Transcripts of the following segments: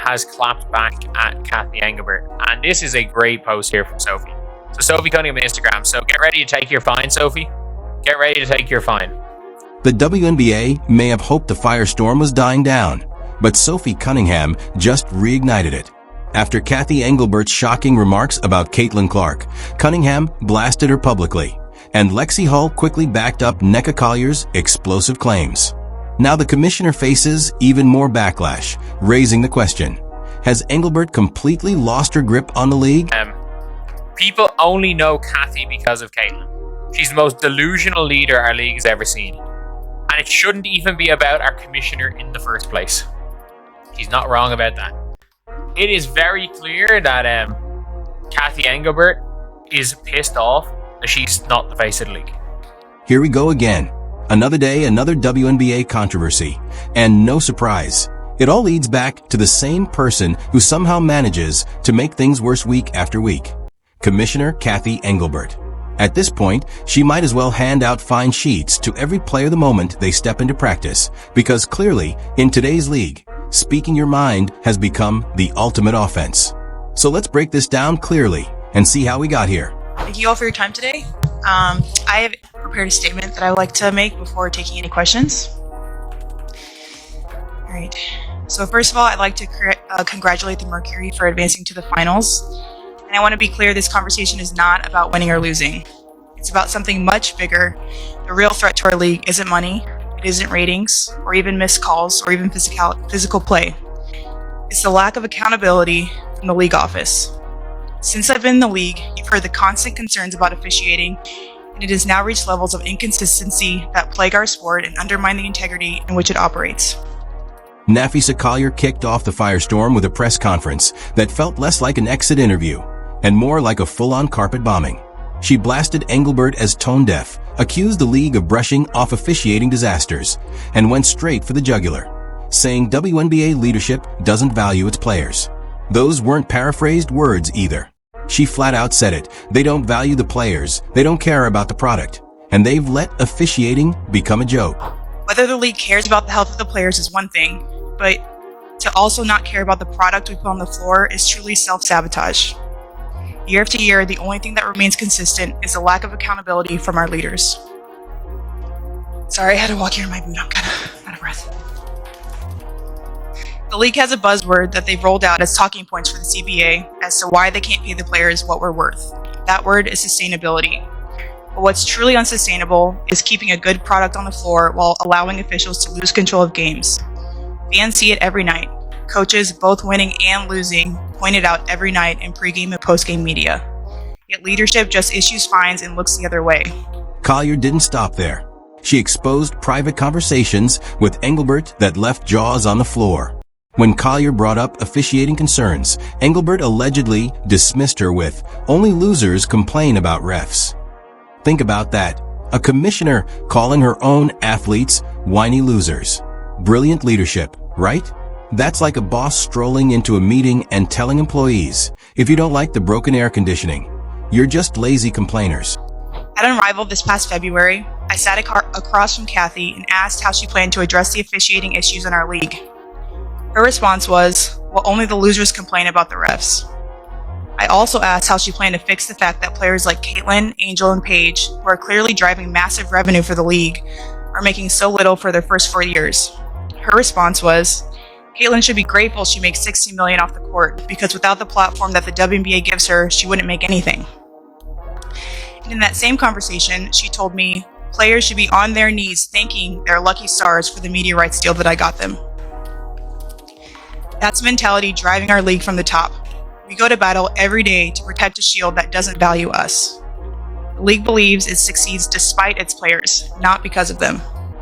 has clapped back at Cathy Engelbert. And this is a great post here from Sophie. So Sophie Cunningham on Instagram. So get ready to take your fine, Sophie. Get ready to take your fine. The WNBA may have hoped the firestorm was dying down, but Sophie Cunningham just reignited it. After Cathy Engelbert's shocking remarks about Caitlin Clark, Cunningham blasted her publicly, and Lexi Hull quickly backed up Nneka Collier's explosive claims. Now the commissioner faces even more backlash, raising the question, has Engelbert completely lost her grip on the league? People only know Cathy because of Caitlin. She's the most delusional leader our league has ever seen. And it shouldn't even be about our commissioner in the first place. She's not wrong about that. It is very clear that Cathy Engelbert is pissed off that she's not the face of the league. Here we go again. Another day, another WNBA controversy. And no surprise, it all leads back to the same person who somehow manages to make things worse week after week. Commissioner Cathy Engelbert. At this point, she might as well hand out fine sheets to every player the moment they step into practice, because clearly, in today's league, speaking your mind has become the ultimate offense. So let's break this down clearly and see how we got here. Thank you all for your time today. I have prepared a statement that I would like to make before taking any questions. All right. So first of all, I'd like to congratulate the Mercury for advancing to the finals. And I want to be clear, this conversation is not about winning or losing. It's about something much bigger. The real threat to our league isn't money, it isn't ratings, or even missed calls, or even physical play. It's the lack of accountability from the league office. Since I've been in the league, you've heard the constant concerns about officiating, and it has now reached levels of inconsistency that plague our sport and undermine the integrity in which it operates. Sophie Collier kicked off the firestorm with a press conference that felt less like an exit interview and more like a full-on carpet bombing. She blasted Engelbert as tone-deaf, accused the league of brushing off officiating disasters, and went straight for the jugular, saying WNBA leadership doesn't value its players. Those weren't paraphrased words either. She flat out said it. They don't value the players, they don't care about the product, and they've let officiating become a joke. Whether the league cares about the health of the players is one thing, but to also not care about the product we put on the floor is truly self-sabotage. Year after year, the only thing that remains consistent is the lack of accountability from our leaders. Sorry, I had to walk here in my boot. I'm kind of out of breath. The league has a buzzword that they've rolled out as talking points for the CBA as to why they can't pay the players what we're worth. That word is sustainability. But what's truly unsustainable is keeping a good product on the floor while allowing officials to lose control of games. Fans see it every night. Coaches, both winning and losing, point it out every night in pregame and postgame media. Yet leadership just issues fines and looks the other way. Collier didn't stop there. She exposed private conversations with Engelbert that left jaws on the floor. When Collier brought up officiating concerns, Engelbert allegedly dismissed her with, "Only losers complain about refs." Think about that. A commissioner calling her own athletes whiny losers. Brilliant leadership, right? That's like a boss strolling into a meeting and telling employees, if you don't like the broken air conditioning, you're just lazy complainers. At Unrivaled this past February, I sat across from Cathy and asked how she planned to address the officiating issues in our league. Her response was, well, only the losers complain about the refs. I also asked how she planned to fix the fact that players like Caitlin, Angel, and Paige, who are clearly driving massive revenue for the league, are making so little for their first 4 years. Her response was, Caitlin should be grateful she makes $60 million off the court, because without the platform that the WNBA gives her, she wouldn't make anything. And in that same conversation, she told me players should be on their knees thanking their lucky stars for the media rights deal that I got them. That's mentality driving our league from the top. We go to battle every day to protect a shield that doesn't value us. The league believes it succeeds despite its players, not because of them.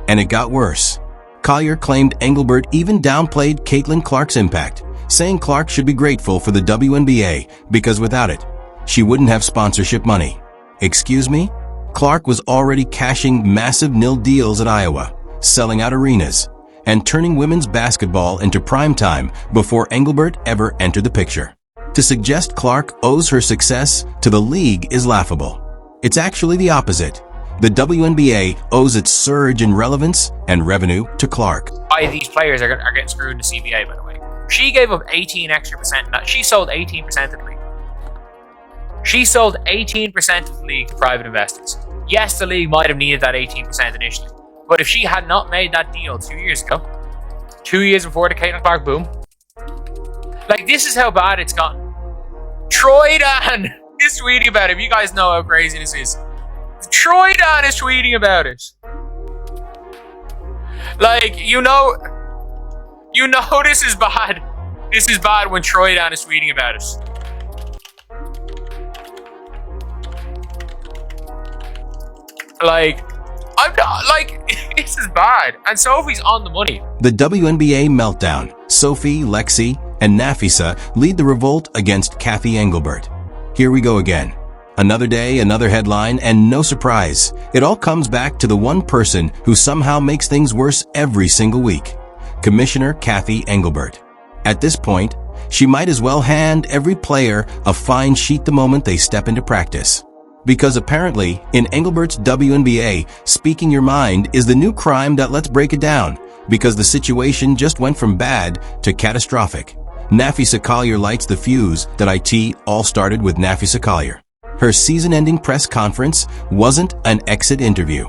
And it got worse. Collier claimed Engelbert even downplayed Caitlin Clark's impact, saying Clark should be grateful for the WNBA because without it, she wouldn't have sponsorship money. Excuse me? Clark was already cashing massive nil deals at Iowa, selling out arenas, and turning women's basketball into prime time before Engelbert ever entered the picture. To suggest Clark owes her success to the league is laughable. It's actually the opposite. The WNBA owes its surge in relevance and revenue to Clark. Why these players are getting screwed in the CBA, by the way. She gave up 18 extra percent. She sold 18% of the league. She sold 18% of the league to private investors. Yes, the league might have needed that 18% initially, but if she had not made that deal 2 years ago, 2 years before the Caitlin Clark boom, like, this is how bad it's gotten. Troy Dan is tweeting about it. You guys know how crazy this is. Troy Dan is tweeting about it. Like, you know this is bad. This is bad when Troy Dan is tweeting about it. Like, I'm not, like, this is bad. And Sophie's on the money. The WNBA meltdown. Sophie, Lexi, and Nafisa lead the revolt against Cathy Engelbert. Here we go again. Another day, another headline, and no surprise. It all comes back to the one person who somehow makes things worse every single week. Commissioner Cathy Engelbert. At this point, she might as well hand every player a fine sheet the moment they step into practice. Because apparently, in Engelbert's WNBA, speaking your mind is the new crime that lets break it down, because the situation just went from bad to catastrophic. Nafisa Collier lights the fuse that IT all started with Nafisa Collier. Her season-ending press conference wasn't an exit interview.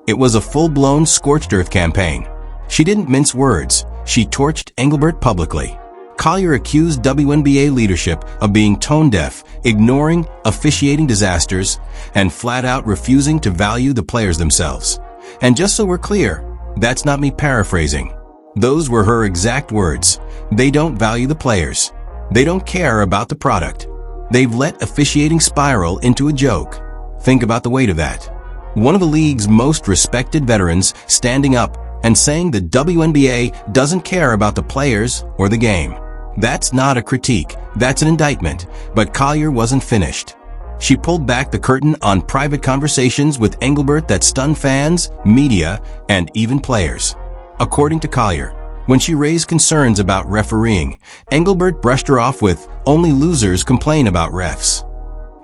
It was a full-blown scorched earth campaign. She didn't mince words. She torched Engelbert publicly. Collier accused WNBA leadership of being tone-deaf, ignoring officiating disasters, and flat-out refusing to value the players themselves. And just so we're clear, that's not me paraphrasing. Those were her exact words. They don't value the players. They don't care about the product. They've let officiating spiral into a joke. Think about the weight of that. One of the league's most respected veterans standing up and saying the WNBA doesn't care about the players or the game. That's not a critique. That's an indictment. But Collier wasn't finished. She pulled back the curtain on private conversations with Engelbert that stunned fans, media, and even players. According to Collier, when she raised concerns about refereeing, Engelbert brushed her off with, "Only losers complain about refs."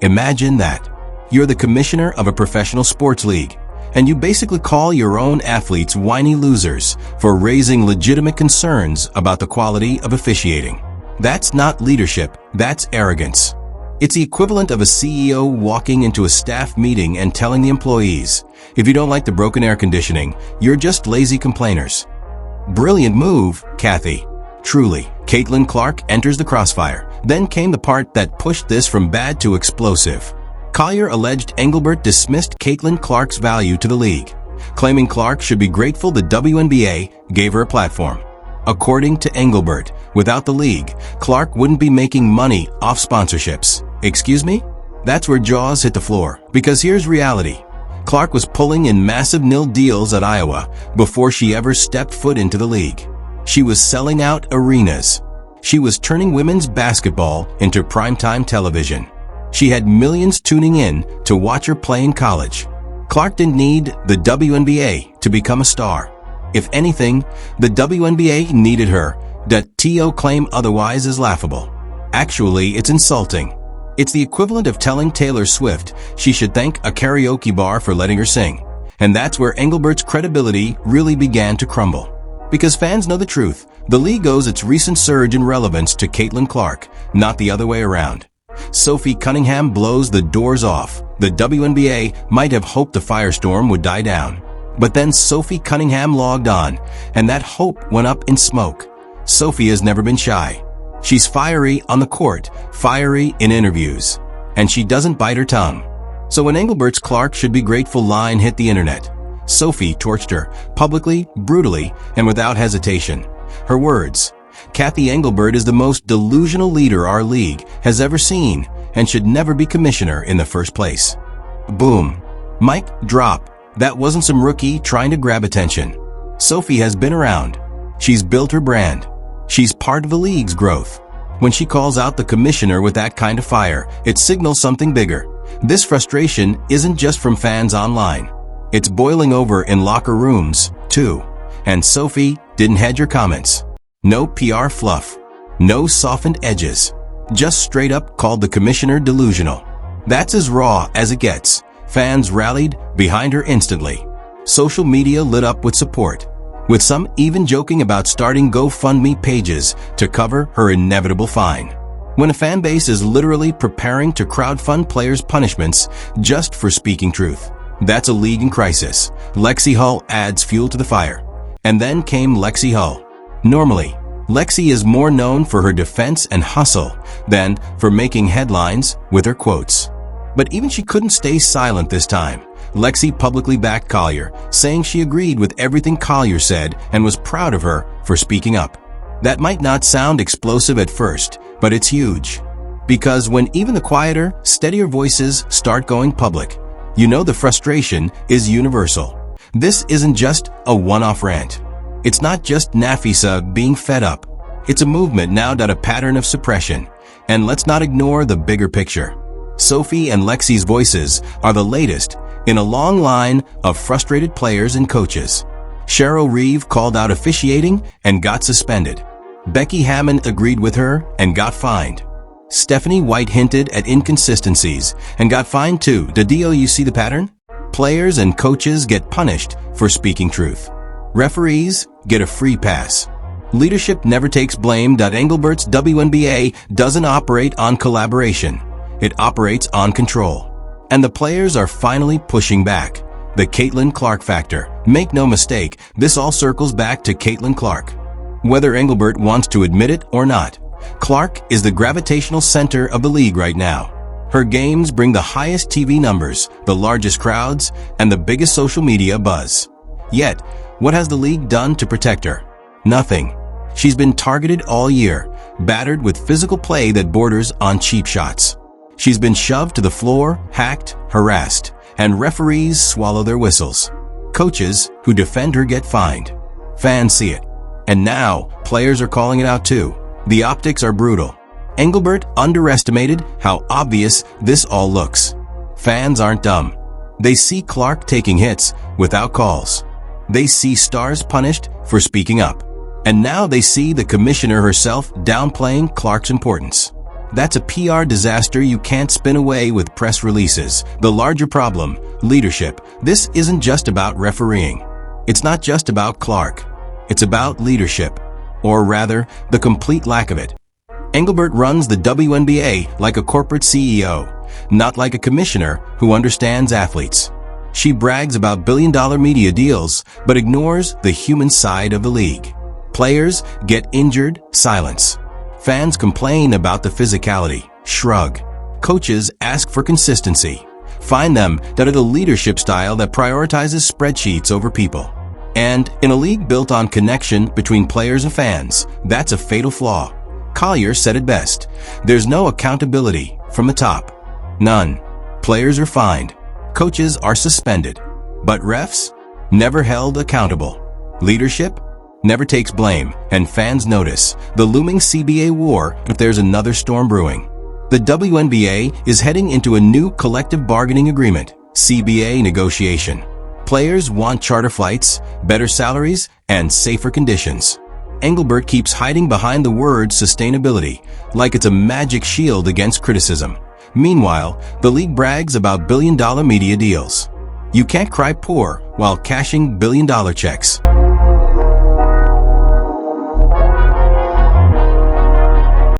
Imagine that. You're the commissioner of a professional sports league, and you basically call your own athletes whiny losers for raising legitimate concerns about the quality of officiating. That's not leadership, that's arrogance. It's the equivalent of a CEO walking into a staff meeting and telling the employees, "If you don't like the broken air conditioning, you're just lazy complainers." Brilliant move, Cathy. Truly. Caitlin Clark enters the crossfire. Then came the part that pushed this from bad to explosive. Collier alleged Engelbert dismissed Caitlin Clark's value to the league, claiming Clark should be grateful the WNBA gave her a platform. According to Engelbert, without the league, Clark wouldn't be making money off sponsorships. Excuse me? That's where jaws hit the floor, because here's reality. Clark was pulling in massive nil deals at Iowa before she ever stepped foot into the league. She was selling out arenas. She was turning women's basketball into primetime television. She had millions tuning in to watch her play in college. Clark didn't need the WNBA to become a star. If anything, the WNBA needed her. The TO claim otherwise is laughable. Actually, it's insulting. It's the equivalent of telling Taylor Swift she should thank a karaoke bar for letting her sing. And that's where Engelbert's credibility really began to crumble. Because fans know the truth. The league owes its recent surge in relevance to Caitlin Clark, not the other way around. Sophie Cunningham blows the doors off. The WNBA might have hoped the firestorm would die down. But then Sophie Cunningham logged on, and that hope went up in smoke. Sophie has never been shy. She's fiery on the court, fiery in interviews, and she doesn't bite her tongue. So when Engelbert's "Clark should be grateful" line hit the internet, Sophie torched her, publicly, brutally, and without hesitation. Her words, "Cathy Engelbert is the most delusional leader our league has ever seen and should never be commissioner in the first place." Boom. Mic drop. That wasn't some rookie trying to grab attention. Sophie has been around. She's built her brand. She's part of the league's growth. When she calls out the commissioner with that kind of fire, it signals something bigger. This frustration isn't just from fans online. It's boiling over in locker rooms, too. And Sophie didn't hedge her comments. No PR fluff. No softened edges. Just straight up called the commissioner delusional. That's as raw as it gets. Fans rallied behind her instantly. Social media lit up with support. with some even joking about starting GoFundMe pages to cover her inevitable fine. When a fan base is literally preparing to crowdfund players' punishments just for speaking truth, that's a league in crisis. Lexi Hull adds fuel to the fire. And then came Lexi Hull. Normally, Lexi is more known for her defense and hustle than for making headlines with her quotes. But even she couldn't stay silent this time. Lexi publicly backed Collier, saying she agreed with everything Collier said and was proud of her for speaking up. That might not sound explosive at first, but it's huge. Because when even the quieter, steadier voices start going public, you know the frustration is universal. This isn't just a one-off rant. It's not just Nafisa being fed up. It's a movement now that a pattern of suppression. And let's not ignore the bigger picture. Sophie and Lexi's voices are the latest in a long line of frustrated players and coaches. Cheryl Reeve called out officiating and got suspended. Becky Hammond agreed with her and got fined. Stephanie White hinted at inconsistencies and got fined too. The deal, you see the pattern? Players and coaches get punished for speaking truth. Referees get a free pass. Leadership never takes blame. Engelbert's WNBA doesn't operate on collaboration. It operates on control. And the players are finally pushing back. The Caitlin Clark factor. Make no mistake, this all circles back to Caitlin Clark. Whether Engelbert wants to admit it or not, Clark is the gravitational center of the league right now. Her games bring the highest TV numbers, the largest crowds, and the biggest social media buzz. Yet, what has the league done to protect her? Nothing. She's been targeted all year, battered with physical play that borders on cheap shots. She's been shoved to the floor, hacked, harassed, and referees swallow their whistles. Coaches who defend her get fined. Fans see it. And now, players are calling it out too. The optics are brutal. Engelbert underestimated how obvious this all looks. Fans aren't dumb. They see Clark taking hits without calls. They see stars punished for speaking up. And now they see the commissioner herself downplaying Clark's importance. That's a PR disaster you can't spin away with press releases. The larger problem, leadership. This isn't just about refereeing. It's not just about Clark. It's about leadership. Or rather, the complete lack of it. Engelbert runs the WNBA like a corporate CEO, not like a commissioner who understands athletes. She brags about billion-dollar media deals, but ignores the human side of the league. Players get injured, silence. Fans complain about the physicality, shrug. Coaches ask for consistency. Find them that are the leadership style that prioritizes spreadsheets over people. And in a league built on connection between players and fans, that's a fatal flaw. Collier said it best. There's no accountability from the top. None. Players are fined. Coaches are suspended. But refs? Never held accountable. Leadership? Never takes blame, and fans notice the looming CBA war if there's another storm brewing. The WNBA is heading into a new collective bargaining agreement, CBA negotiation. Players want charter flights, better salaries, and safer conditions. Engelbert keeps hiding behind the word sustainability, like it's a magic shield against criticism. Meanwhile, the league brags about billion-dollar media deals. You can't cry poor while cashing billion-dollar checks.